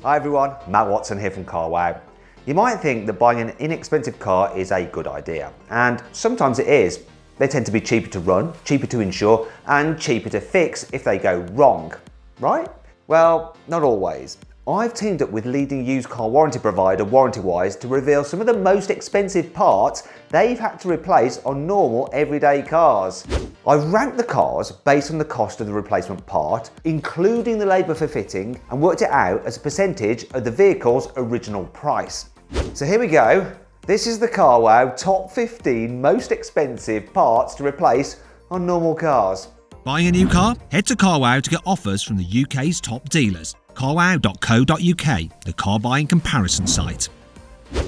Hi everyone, Matt Watson here from Carwow. You might think that buying an inexpensive car is a good idea, and sometimes it is. They tend to be cheaper to run, cheaper to insure, and cheaper to fix if they go wrong, right? Well, not always. I've teamed up with leading used car warranty provider Warrantywise to reveal some of the most expensive parts they've had to replace on normal everyday cars. I've ranked the cars based on the cost of the replacement part, including the labour for fitting, and worked it out as a percentage of the vehicle's original price. So here we go. This is the Carwow top 15 most expensive parts to replace on normal cars. Buying a new car? Head to Carwow to get offers from the UK's top dealers. carwow.co.uk, the car buying comparison site.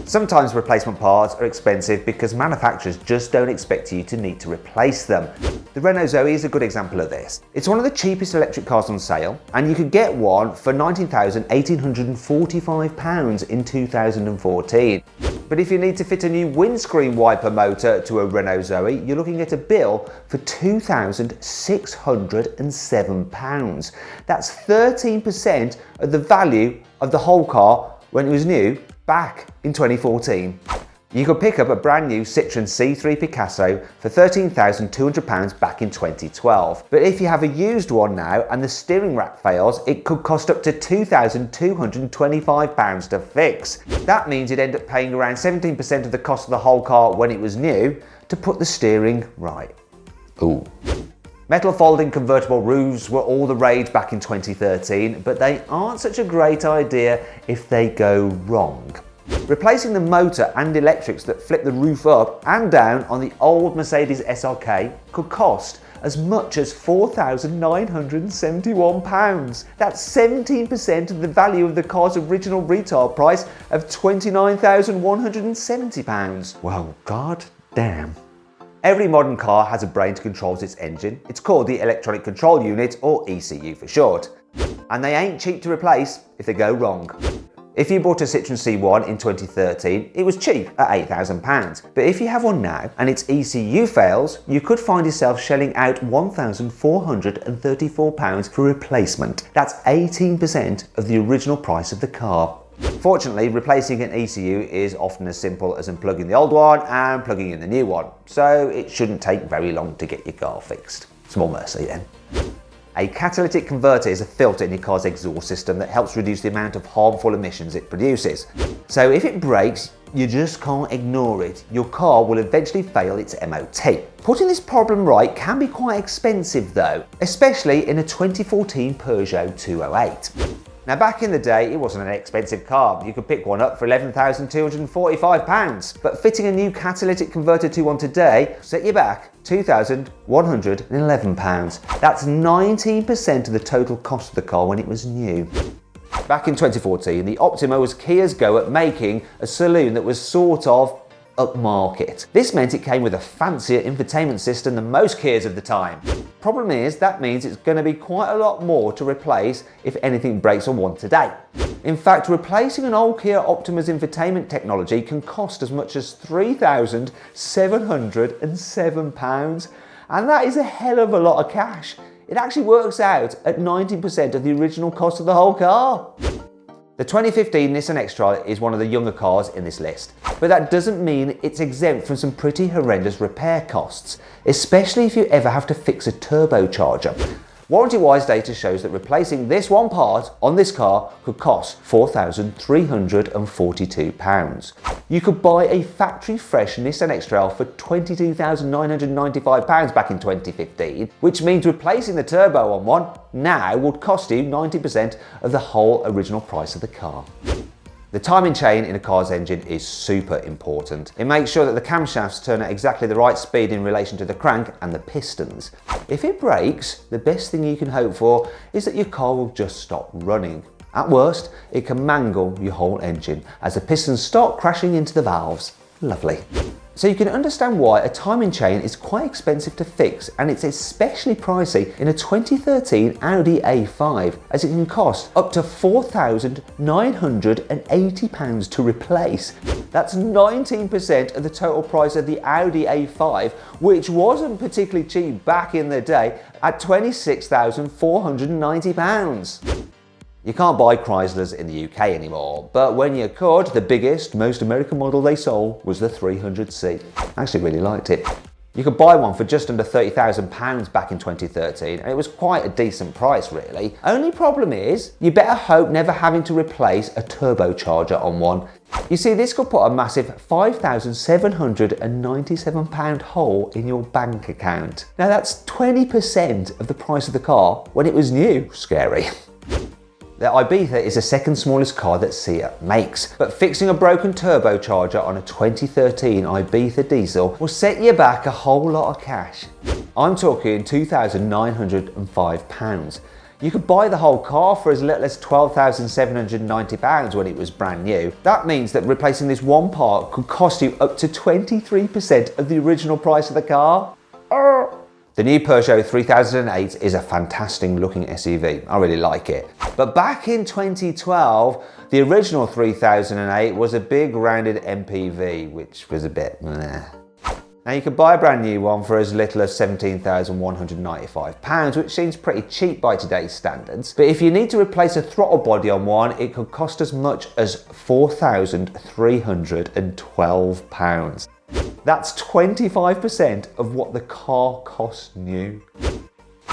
Sometimes replacement parts are expensive because manufacturers just don't expect you to need to replace them. The Renault Zoe is a good example of this. It's one of the cheapest electric cars on sale, and you could get one for £19,845 in 2014. But if you need to fit a new windscreen wiper motor to a Renault Zoe, you're looking at a bill for £2,607. That's 13% of the value of the whole car when it was new back in 2014. You could pick up a brand new Citroen C1 Picasso for £13,200 back in 2012. But if you have a used one now and the steering rack fails, it could cost up to £2,225 to fix. That means you'd end up paying around 17% of the cost of the whole car when it was new to put the steering right. Ooh. Metal folding convertible roofs were all the rage back in 2013, but they aren't such a great idea if they go wrong. Replacing the motor and electrics that flip the roof up and down on the old Mercedes SLK could cost as much as £4,971. That's 17% of the value of the car's original retail price of £29,170. Well, god damn. Every modern car has a brain to control its engine. It's called the electronic control unit, or ECU for short. And they ain't cheap to replace if they go wrong. If you bought a Citroen C1 in 2013, it was cheap at £8,000. But if you have one now and its ECU fails, you could find yourself shelling out £1,434 for replacement. That's 18% of the original price of the car. Fortunately, replacing an ECU is often as simple as unplugging the old one and plugging in the new one, so it shouldn't take very long to get your car fixed. Small mercy then. A catalytic converter is a filter in your car's exhaust system that helps reduce the amount of harmful emissions it produces. So if it breaks, you just can't ignore it. Your car will eventually fail its MOT. Putting this problem right can be quite expensive though, especially in a 2014 Peugeot 208. Now back in the day, it wasn't an expensive car. You could pick one up for £11,245, but fitting a new catalytic converter to one today set you back £2,111. That's 19% of the total cost of the car when it was new. Back in 2014, the Optima was Kia's go at making a saloon that was sort of upmarket. This meant it came with a fancier infotainment system than most Kias of the time. Problem is, that means it's going to be quite a lot more to replace if anything breaks on one today. In fact, replacing an old Kia Optima's infotainment technology can cost as much as £3,707, and that is a hell of a lot of cash. It actually works out at 90% of the original cost of the whole car. The 2015 Nissan X-Trail is one of the younger cars in this list, but that doesn't mean it's exempt from some pretty horrendous repair costs, especially if you ever have to fix a turbocharger. Warrantywise data shows that replacing this one part on this car could cost £4,342. You could buy a factory fresh Nissan X-Trail for £22,995 back in 2015, which means replacing the turbo on one now would cost you 90% of the whole original price of the car. The timing chain in a car's engine is super important. It makes sure that the camshafts turn at exactly the right speed in relation to the crank and the pistons. If it breaks, the best thing you can hope for is that your car will just stop running. At worst, it can mangle your whole engine as the pistons start crashing into the valves. Lovely. So you can understand why a timing chain is quite expensive to fix, and it's especially pricey in a 2013 Audi A5, as it can cost up to £4,980 to replace. That's 19% of the total price of the Audi A5, which wasn't particularly cheap back in the day at £26,490. You can't buy Chryslers in the UK anymore, but when you could, the biggest, most American model they sold was the 300C. I actually really liked it. You could buy one for just under £30,000 back in 2013, and it was quite a decent price really. Only problem is, you better hope never having to replace a turbocharger on one. You see, this could put a massive £5,797 hole in your bank account. Now that's 20% of the price of the car when it was new. Scary. The Ibiza is the second smallest car that SEAT makes, but fixing a broken turbocharger on a 2013 Ibiza diesel will set you back a whole lot of cash. I'm talking £2,905. You could buy the whole car for as little as £12,790 when it was brand new. That means that replacing this one part could cost you up to 23% of the original price of the car. The new Peugeot 3008 is a fantastic looking SUV. I really like it. But back in 2012, the original 3008 was a big rounded MPV, which was a bit meh. Now you could buy a brand new one for as little as £17,195, which seems pretty cheap by today's standards. But if you need to replace a throttle body on one, it could cost as much as £4,312. That's 25% of what the car cost new.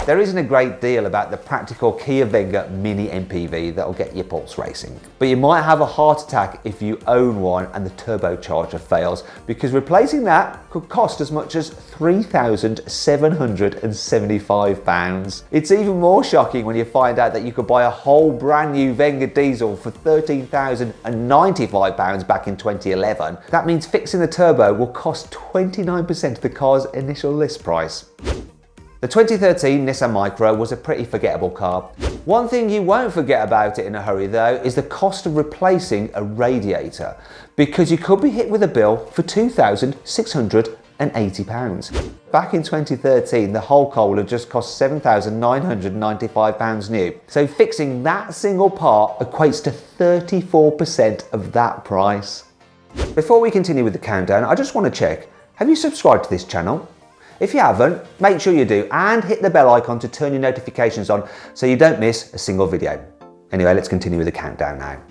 There isn't a great deal about the practical Kia Venga mini MPV that'll get your pulse racing. But you might have a heart attack if you own one and the turbocharger fails, because replacing that could cost as much as £3,775. It's even more shocking when you find out that you could buy a whole brand new Venga diesel for £13,095 back in 2011. That means fixing the turbo will cost 29% of the car's initial list price. The 2013 Nissan Micra was a pretty forgettable car. One thing you won't forget about it in a hurry though is the cost of replacing a radiator, because you could be hit with a bill for £2,680. Back in 2013, the whole car would have just cost £7,995 new. So fixing that single part equates to 34% of that price. Before we continue with the countdown, I just want to check, have you subscribed to this channel? If you haven't, make sure you do and hit the bell icon to turn your notifications on so you don't miss a single video. Anyway, let's continue with the countdown now.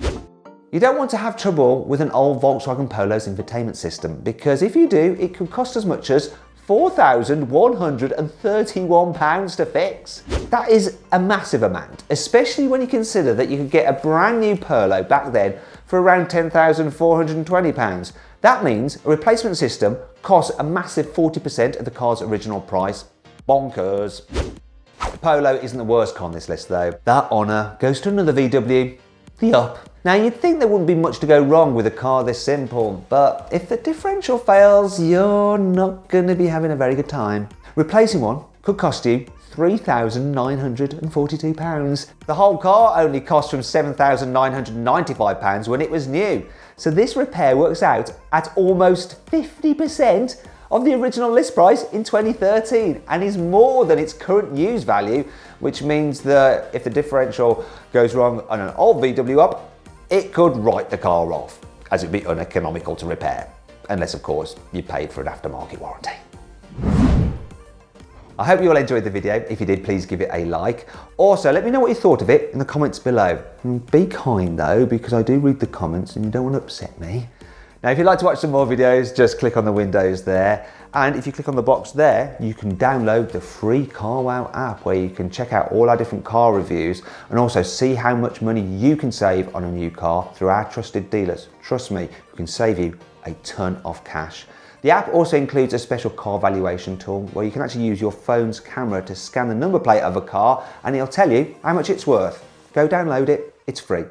You don't want to have trouble with an old Volkswagen Polo's infotainment system, because if you do, it could cost as much as £4,131 to fix. That is a massive amount, especially when you consider that you could get a brand new Polo back then for around £10,420. That means a replacement system costs a massive 40% of the car's original price. Bonkers. The Polo isn't the worst car on this list though. That honour goes to another VW, the Up. Now you'd think there wouldn't be much to go wrong with a car this simple, but if the differential fails, you're not going to be having a very good time. Replacing one could cost you £3,942. The whole car only cost from £7,995 when it was new. So this repair works out at almost 50% of the original list price in 2013 and is more than its current used value, which means that if the differential goes wrong on an old VW Up, it could write the car off, as it'd be uneconomical to repair, unless of course you paid for an aftermarket warranty. I hope you all enjoyed the video. If you did, please give it a like. Also, let me know what you thought of it in the comments below. Be kind though, because I do read the comments and you don't want to upset me. Now, if you'd like to watch some more videos, just click on the windows there. And if you click on the box there, you can download the free CarWow app, where you can check out all our different car reviews and also see how much money you can save on a new car through our trusted dealers. Trust me, we can save you a ton of cash. The app also includes a special car valuation tool where you can actually use your phone's camera to scan the number plate of a car and it'll tell you how much it's worth. Go download it, it's free.